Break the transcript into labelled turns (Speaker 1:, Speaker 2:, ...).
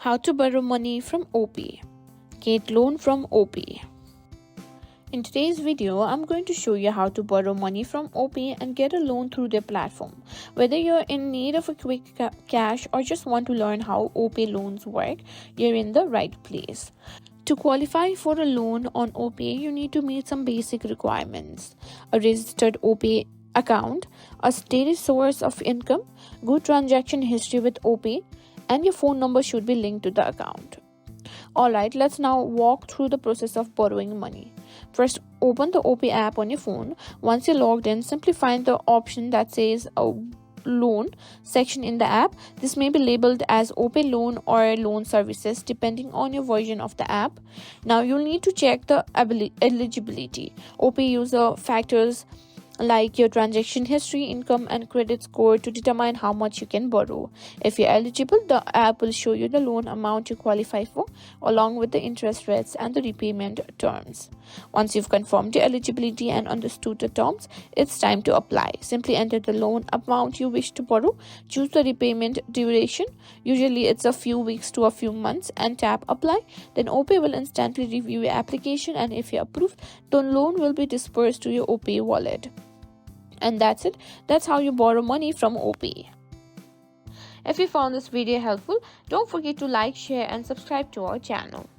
Speaker 1: How to borrow money from Opay. Get loan from Opay. In today's video, I'm going to show you how to borrow money from Opay and get a loan through their platform. Whether you're in need of a quick cash or just want to learn how Opay loans work, you're in the right place. To qualify for a loan on Opay, you need to meet some basic requirements: a registered Opay account, a steady source of income, good transaction history with Opay, and your phone number should be linked to the account. Alright, let's now walk through the process of borrowing money. First, open the Opay app on your phone. Once you're logged in, simply find the option that says a loan section in the app. This may be labeled as Opay loan or loan services depending on your version of the app. Now you'll need to check the eligibility. Opay user factors like your transaction history, income, and credit score to determine how much you can borrow. If you're eligible, the app will show you the loan amount you qualify for, along with the interest rates and the repayment terms. Once you've confirmed your eligibility and understood the terms, it's time to apply. Simply enter the loan amount you wish to borrow, choose the repayment duration, usually it's a few weeks to a few months, and tap apply. Then Opay will instantly review your application, and if you're approved, the loan will be dispersed to your Opay wallet. And that's it. That's how you borrow money from Opay. If you found this video helpful, don't forget to like, share, and subscribe to our channel.